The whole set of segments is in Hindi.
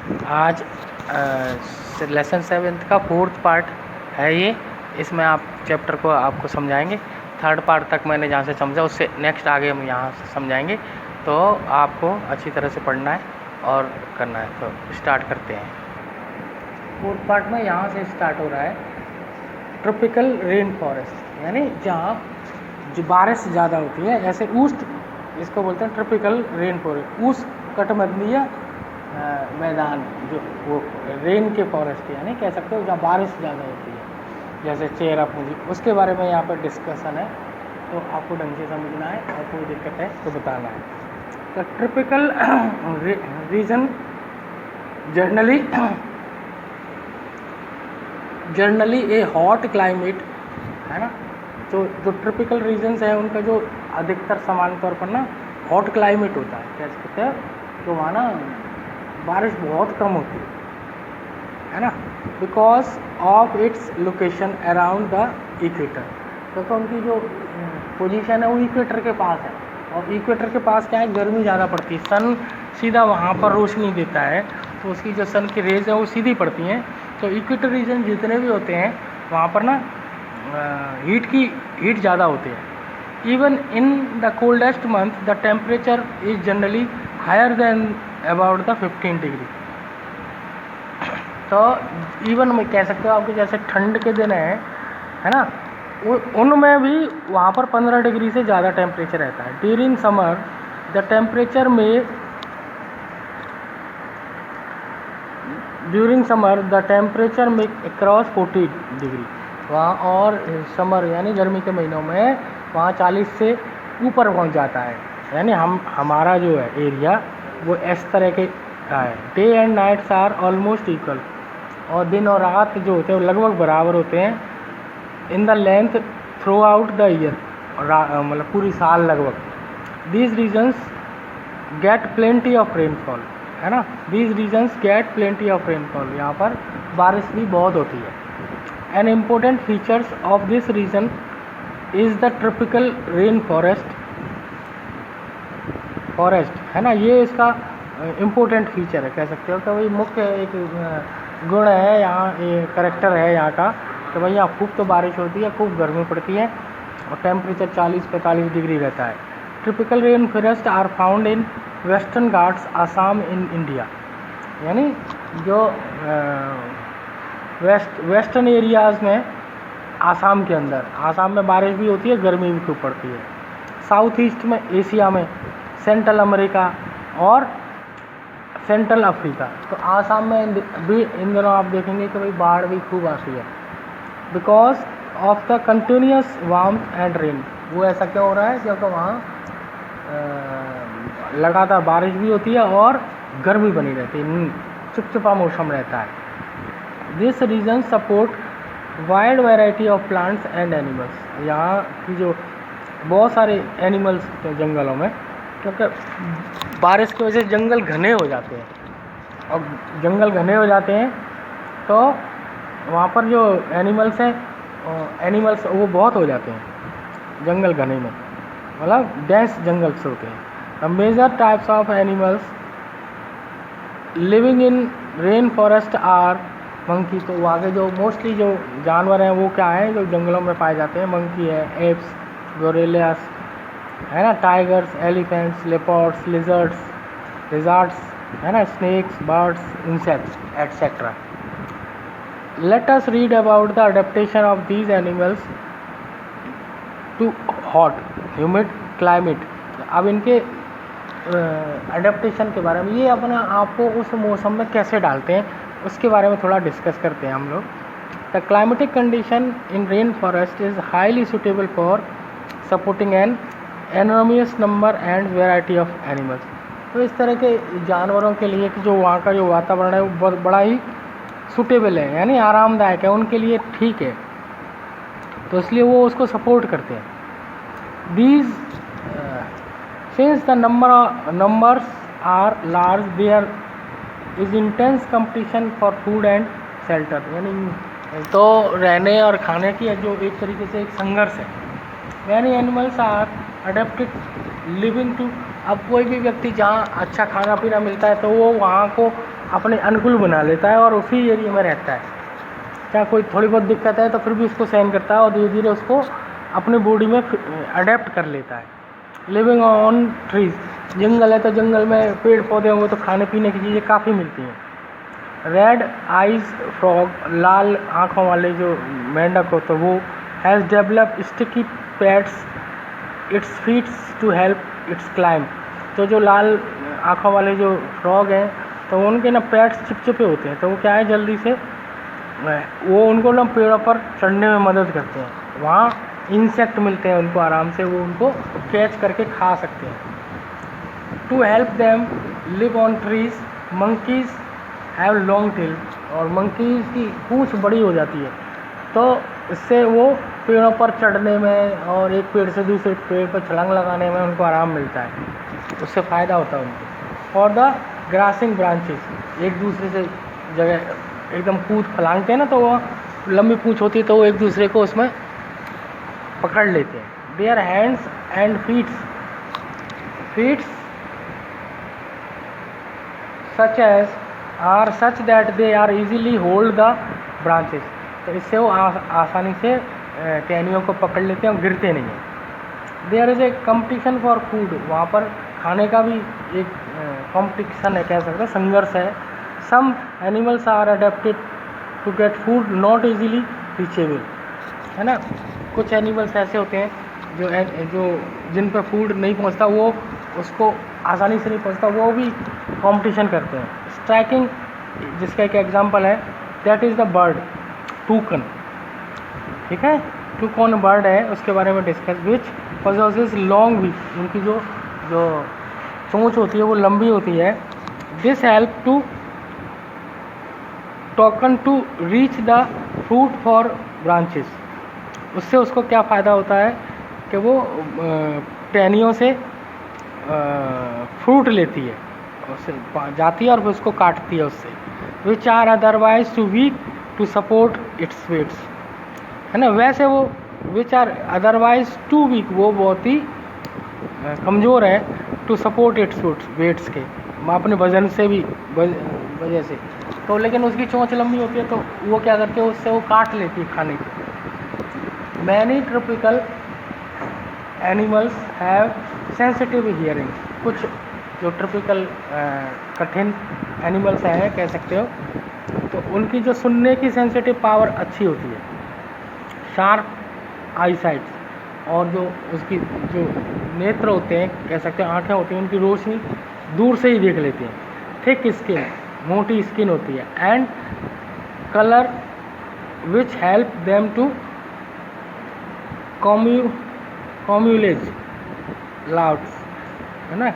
आज लेसन 7 का 4th पार्ट है ये। इसमें आप चैप्टर को आपको समझाएंगे। 3rd पार्ट तक मैंने जहाँ से समझा उससे नेक्स्ट आगे हम यहाँ से समझाएंगे। तो आपको अच्छी तरह से पढ़ना है और करना है। तो स्टार्ट करते हैं। 4th पार्ट में यहाँ से स्टार्ट हो रहा है ट्रॉपिकल रेन फॉरेस्ट, यानी जहाँ जो बारिश ज़्यादा होती है, जैसे ऊष्ट, इसको बोलते हैं ट्रॉपिकल रेन फॉरेस्ट, उष्णकटिबंधीय मैदान, जो वो रेन के फॉरेस्ट, यानी कह सकते हो जहाँ बारिश ज़्यादा होती है, जैसे चेरापूंजी, उसके बारे में यहाँ पर डिस्कशन है। तो आपको ढंग से समझना है और कोई दिक्कत है तो बताना है। तो ट्रॉपिकल रीजन जनरली ए हॉट क्लाइमेट है ना। तो जो ट्रॉपिकल रीजन्स है उनका जो अधिकतर सामान्य तौर पर ना हॉट क्लाइमेट होता है, कह सकते हैं, तो वहाँ ना बारिश बहुत कम होती है ना, because of its location around the equator. क्योंकि उनकी जो पोजीशन है वो इक्वेटर के पास है, और इक्वेटर के पास क्या है, गर्मी ज़्यादा पड़ती है, सन सीधा वहाँ पर रोशनी देता है, तो उसकी जो सन की रेज है वो सीधी पड़ती हैं। तो इक्वेटर रीजन जितने भी होते हैं वहाँ पर ना हीट ज़्यादा होती है। Even in the coldest month the temperature is generally higher than about the 15 degree. तो इवन में कह सकते हो आपके जैसे ठंड के दिन है ना, उनमें भी वहाँ पर 15 डिग्री से ज़्यादा टेम्परेचर रहता है। ड्यूरिंग समर द टेम्परेचर में क्रॉस 40 डिग्री वहाँ, और समर यानी गर्मी के महीनों में वहाँ 40 से ऊपर पहुँच जाता है। यानी हमारा जो है एरिया वो इस तरह के है। Day and nights are almost equal, और दिन और रात जो होते हैं वो लगभग बराबर होते हैं। In the length throughout the year, मतलब पूरी साल लगभग। These regions get plenty of rainfall, है ना, these regions get plenty of rainfall, यहाँ पर बारिश भी बहुत होती है। An important features of this region is the tropical rain forest, है ना, ये इसका इम्पोर्टेंट फीचर है, कह सकते हो कि भाई मुख्य एक गुण है यहाँ, ये करेक्टर है यहाँ का, कि भाई यहाँ खूब तो बारिश होती है, खूब गर्मी पड़ती है, और टेम्परेचर 40-45 डिग्री रहता है। Tropical rain forest are found in western Ghats Assam in India, यानी जो वेस्टर्न एरियाज़ में आसाम के अंदर, आसाम में बारिश भी होती है, गर्मी भी खूब पड़ती है। साउथ ईस्ट में एशिया में, सेंट्रल अमेरिका और सेंट्रल अफ्रीका। तो आसाम में भी इन दिनों आप देखेंगे कि भाई बाढ़ भी खूब आती है, because of the continuous warmth and rain. वो ऐसा क्यों हो रहा है, क्योंकि वहाँ लगातार बारिश भी होती है और गर्मी बनी रहती है, चिपचिपा मौसम रहता है। This region support wide variety of plants and animals, यहाँ की जो बहुत सारे एनिमल्स होते हैं जंगलों में, क्योंकि बारिश की वजह से जंगल घने हो जाते हैं, और जंगल घने हो जाते हैं तो वहाँ पर जो एनिमल्स हैं, एनिमल्स वो बहुत हो जाते हैं जंगल घने में, मतलब डेंस जंगल्स होते हैं। The major types of animals living in rain forest are monkey. तो वहाँ के जो मोस्टली जो जानवर हैं वो क्या हैं, जो जंगलों में पाए जाते हैं, मंकी है, एप्स, गोरिल्लास, है ना, टाइगर्स, एलिफेंट्स, लेपर्ड्स, लिजर्ड्स, है ना, snakes, birds, insects etcetera. Let us read about the adaptation of these animals to hot humid climate. अब इनके अडेप्टेशन के बारे में, ये अपना आपको उस मौसम में कैसे डालते हैं उसके बारे में थोड़ा डिस्कस करते हैं हम लोग। The climatic condition in rain forest is highly suitable for supporting an enormous number and variety of animals. तो इस तरह के जानवरों के लिए कि जो वहाँ का जो वातावरण है वो बहुत बड़ा ही सूटेबल है, यानी आरामदायक है, उनके लिए ठीक है, तो इसलिए वो उसको सपोर्ट करते हैं। These since the numbers are large there is intense competition for food and shelter, यानी तो रहने और खाने की जो एक तरीके से एक संघर्ष है। Many animals are adapted living to, अब कोई भी व्यक्ति जहाँ अच्छा खाना पीना मिलता है तो वो वहाँ को अपने अनुकूल बना लेता है और उसी एरिया में रहता है। क्या कोई थोड़ी बहुत दिक्कत है तो फिर भी उसको सहन करता है और धीरे धीरे उसको अपनी बॉडी में अडेप्ट कर लेता है। लिविंग ऑन ट्रीज, जंगल है तो जंगल में पेड़ पौधे होंगे तो खाने पीने की चीज़ें काफ़ी मिलती हैं। रेड आइज फ्रॉग, लाल आँखों वाले जो मेंढक होते हैं वो has develop sticky pads its feets to help its climb. तो जो लाल आँखों वाले जो फ्रॉग हैं तो उनके ना पैड्स चिपचिपे होते हैं, तो वो क्या है जल्दी से वो उनको ना पेड़ों पर चढ़ने में मदद करते हैं। वहाँ इंसेक्ट मिलते हैं उनको आराम से, वो उनको कैच करके खा सकते हैं। To help them live on trees, monkeys have long tail, और मंकीज की पूंछ बड़ी हो जाती है तो इससे वो पेड़ों पर चढ़ने में और एक पेड़ से दूसरे पेड़ पर छलांग लगाने में उनको आराम मिलता है, उससे फ़ायदा होता है उनको। फॉर द ग्रासिंग ब्रांचेस, एक दूसरे से जगह एकदम कूद फलांगते हैं ना तो वो लंबी पूंछ होती है तो वो एक दूसरे को उसमें पकड़ लेते हैं। Their hands and feets such as are such that they are easily hold the branches, तो इससे वो आसानी से टहनियों को पकड़ लेते हैं और गिरते नहीं हैं। There is a competition for food, वहाँ पर खाने का भी एक कंपटीशन है, कह सकते हैं संघर्ष है। Some animals are adapted to get food not easily reachable, है ना। कुछ एनिमल्स ऐसे होते हैं जो जिन पर फूड नहीं पहुंचता, वो उसको आसानी से नहीं पहुंचता, वो भी कंपटीशन करते हैं। स्ट्राइकिंग जिसका एक एग्जांपल है that is the bird toucan, ठीक है। टूकन बर्ड है, उसके बारे में discuss. Which possesses long beak, उनकी जो चोंच होती है वो लंबी होती है। This help to toucan to reach the fruit for branches, उससे उसको क्या फ़ायदा होता है कि वो टहनियों से फ्रूट लेती है, उससे जाती है और फिर उसको काटती है उससे। Which are otherwise too weak to support its weights, है ना। वैसे वो which are otherwise too weak, वो बहुत ही कमज़ोर है टू सपोर्ट इट्स वेट्स के, अपने वजन से भी वजह से तो, लेकिन उसकी चोंच लंबी होती है तो वो क्या करती है उससे वो काट लेती है खाने को। Many tropical animals have sensitive hearing, कुछ जो ट्रॉपिकल कठिन एनिमल्स हैं कह सकते हो, तो उनकी जो सुनने की सेंसिटिव पावर अच्छी होती है। शार्प आई साइट, और जो उसकी जो नेत्र होते हैं कह सकते हैं आँखें होती हैं, उनकी रोशनी दूर से ही देख लेते हैं। थिक स्किन, मोटी स्किन होती है। And colour which help them to camouflage लाउड्स, है ना।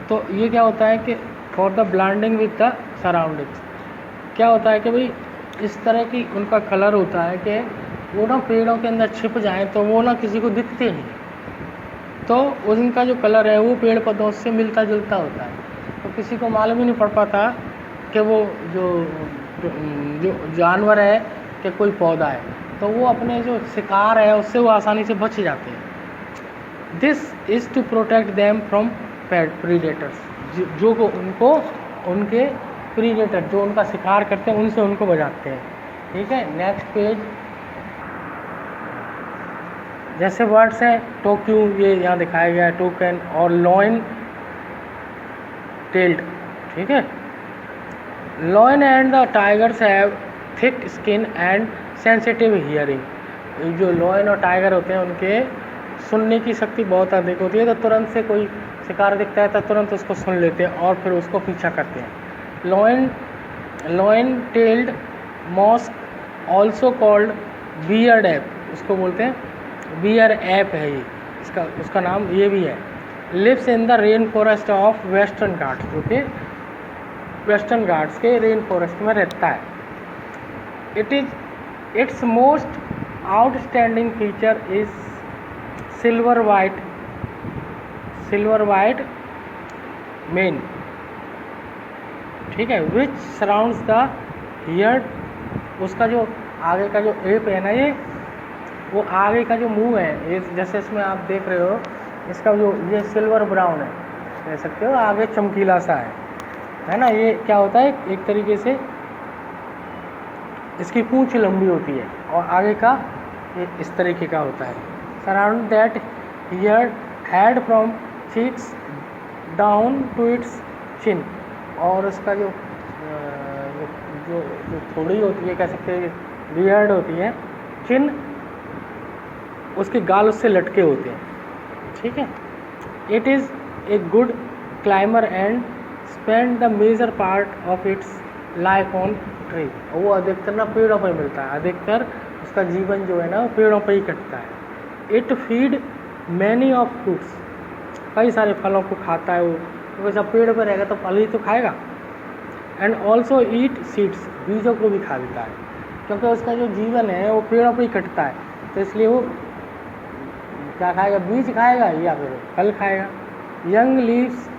तो ये क्या होता है कि for the blinding with the surroundings, क्या होता है कि भाई इस तरह की उनका कलर होता है कि वो ना पेड़ों के अंदर छिप जाएं तो वो ना किसी को दिखते नहीं, तो उनका जो कलर है वो पेड़ पौधों से मिलता जुलता होता है, तो किसी को मालूम ही नहीं पड़ पाता कि वो जो जानवर है कि कोई पौधा है, तो वो अपने जो शिकार है उससे वो आसानी से बच जाते हैं। This is to protect them from predators, जो को उनको उनके प्रीडेटर जो उनका शिकार करते हैं उनसे उनको बचाते हैं, ठीक है। नेक्स्ट पेज, जैसे वर्ड्स हैं टोक्यू, ये यहाँ दिखाया गया है, टोकन और लॉइन टेल्ड, ठीक है। Lion and the tigers have thick skin and sensitive hearing. जो लॉइन और टाइगर होते हैं उनके सुनने की शक्ति बहुत अधिक होती है, तो तुरंत से कोई शिकार दिखता है तो तुरंत उसको सुन लेते हैं और फिर उसको पीछा करते हैं। Lion tailed macaque also called beard ape, उसको बोलते हैं बियर ऐप है ये, उसका नाम ये भी है। Lives in the rain forest of western Ghats, जो कि वेस्टर्न घाट्स के रेन फॉरेस्ट में रहता है। It's most outstanding feature is silver white main, ठीक है, विच सराउंड्स द हियर्ड। उसका जो आगे का जो एप है ना, ये वो आगे का जो मुंह है, ये जैसे इसमें आप देख रहे हो, इसका जो ये सिल्वर ब्राउन है कह सकते हो, आगे चमकीला सा है, है ना। ये क्या होता है, एक तरीके से इसकी पूंछ लंबी होती है और आगे का ये इस तरीके का होता है। Surround that ear head from cheeks down to its chin, और उसका जो जो जो थोड़ी होती है, कह सकते हैं बियर्ड होती है, चिन उसके गाल उससे लटके होते हैं, ठीक है। It is a good climber and spend the major part of its life on tree. वो अधिकतर ना पेड़ों पर मिलता है, अधिकतर उसका जीवन जो है ना वो पेड़ों पर ही कटता है। It feed many of fruits, कई सारे फलों को खाता है वो, क्योंकि जब पेड़ पर रहेगा तो फल ही तो खाएगा। एंड ऑल्सो ईट सीड्स, बीजों को भी खा लेता है, क्योंकि उसका जो जीवन है वो पेड़ों पर ही कटता है, तो इसलिए वो क्या खाएगा, बीज खाएगा या फिर फल खाएगा। Young leaves,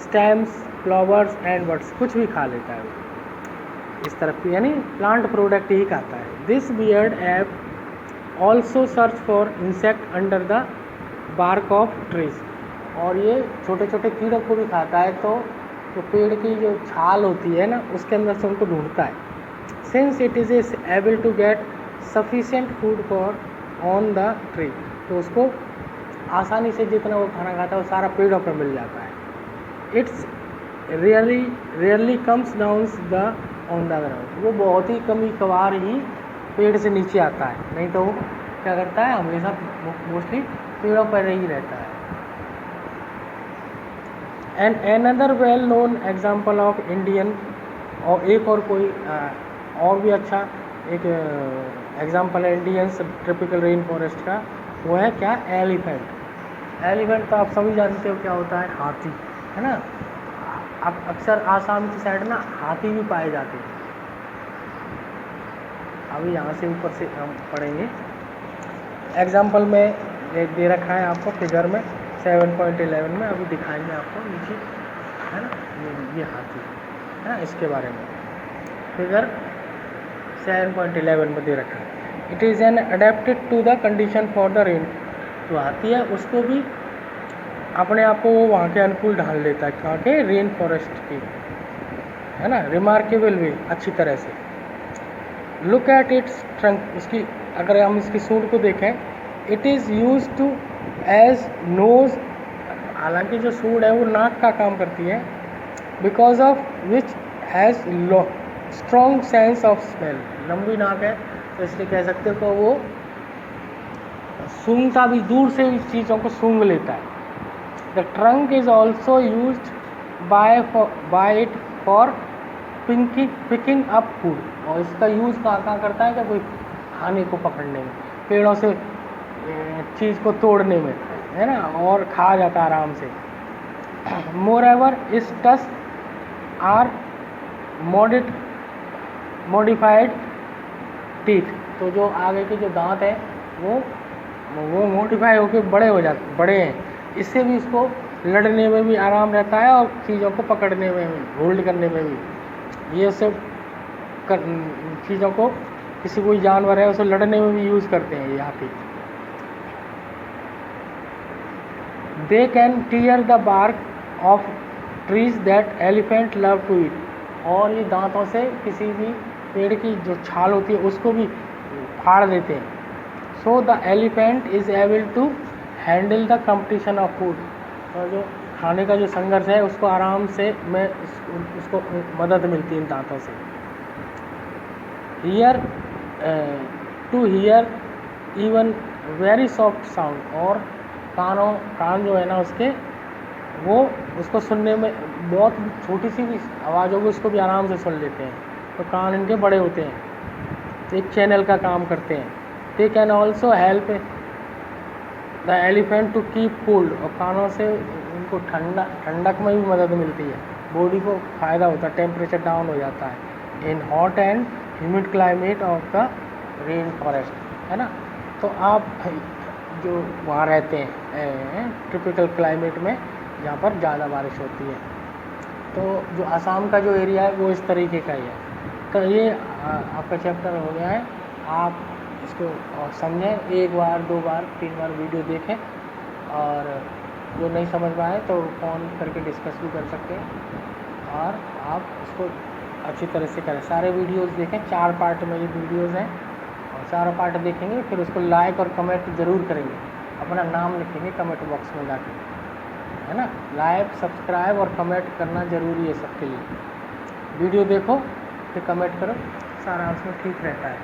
stems, flowers and birds, कुछ भी खा लेता है वो इस तरफ, यानी प्लांट प्रोडक्ट ही खाता है। This beard ape also search for insect under the bark of trees, और ये छोटे छोटे कीड़ों को भी खाता है, तो जो पेड़ की जो छाल होती है ना उसके अंदर से उनको ढूंढता है। Since it is able to get sufficient food for on the tree, तो उसको आसानी से जितना वो खाना खाता है वो सारा पेड़ों पर मिल जाता है। It's rarely comes down the on the ground, वो बहुत ही कभी कभार ही पेड़ से नीचे आता है, नहीं तो वो क्या करता है, हमेशा मोस्टली पेड़ों पर ही रहता है। And another well known example of Indian, और एक और कोई और भी अच्छा एक एग्जाम्पल है इंडियन ट्रॉपिकल रेन फॉरेस्ट का, वो है क्या, एलिफेंट। एलिफेंट तो आप सभी जानते हो क्या होता है, हाथी, है ना। अब अक्सर आसाम की साइड ना हाथी भी पाए जाते हैं। अभी यहाँ से ऊपर से हम पढ़ेंगे। एग्जाम्पल में दे रखा है आपको फिगर में 7.11 में, अभी दिखाएंगे आपको नीचे, है ना, ये हाथी है ना, इसके बारे में फिगर 7.11 में दे रखा है। It is an adapted to the condition for the rain, जो हाथी है उसको भी अपने आप को वो वहाँ के अनुकूल ढाल लेता है, कहाँ के, रेन फॉरेस्ट की, है ना। रिमार्केबल वे, अच्छी तरह से। लुक एट इट्स ट्रंक, इसकी अगर हम इसकी सूंड को देखें, it is use to as nose, हालांकि जो सूंड है वो नाक का काम करती है। Because of which has low strong sense of smell, लंबी नाक है तो इसलिए कह सकते हो कि वो सूंघता भी, दूर से भी चीज़ों को सूंघ लेता है। The trunk is also use by it for picking up food, और इसका यूज़ कहाँ करता है, कि कोई खाने को पकड़ने में, पेड़ों से चीज़ को तोड़ने में, है ना, और खा जाता आराम से। मोर एवर इस टस आर मॉडिफाइड टीथ, तो जो आगे के जो दांत है वो मॉडिफाई होकर बड़े हो जाते, बड़े हैं, इससे भी इसको लड़ने में भी आराम रहता है और चीज़ों को पकड़ने में भी, होल्ड करने में भी। ये सब चीज़ों को, किसी कोई जानवर है उसे लड़ने में भी यूज़ करते हैं ये हाथी। They can tear the bark of trees that elephant love to eat, और ये दांतों से किसी भी पेड़ की जो छाल होती है उसको भी फाड़ देते हैं। So the elephant is able to handle the competition of food, और जो खाने का जो संघर्ष है उसको आराम से उसको मदद मिलती है इन दांतों से। Hear to hear even very soft sound, और कान जो है ना उसके, वो उसको सुनने में बहुत छोटी सी भी आवाज़ होगी उसको भी आराम से सुन लेते हैं, तो कान इनके बड़े होते हैं, तो एक चैनल का काम करते हैं। They can also help the elephant to keep cooled, और कानों से उनको ठंडक में भी मदद मिलती है, बॉडी को फ़ायदा होता है, टेम्परेचर डाउन हो जाता है in hot and humid climate of the rain forest, है ना। तो आप जो वहाँ रहते हैं ट्रॉपिकल क्लाइमेट में जहाँ पर ज़्यादा बारिश होती है, तो जो आसाम का जो एरिया है वो इस तरीके का ही है। तो ये आपका चैप्टर हो गया है, आप इसको समझें, एक बार, दो बार, तीन बार वीडियो देखें, और जो नहीं समझ में आए तो फ़ोन करके डिस्कस भी कर सकते हैं। और आप इसको अच्छी तरह से करें। सारे वीडियोस देखें, 4 पार्ट में ये वीडियोस हैं और 4 पार्ट देखेंगे, फिर उसको लाइक और कमेंट ज़रूर करेंगे, अपना नाम लिखेंगे कमेंट बॉक्स में जाके, है ना। लाइक, सब्सक्राइब और कमेंट करना ज़रूरी है सबके लिए। वीडियो देखो फिर कमेंट करो, सारा उसमें ठीक रहता है।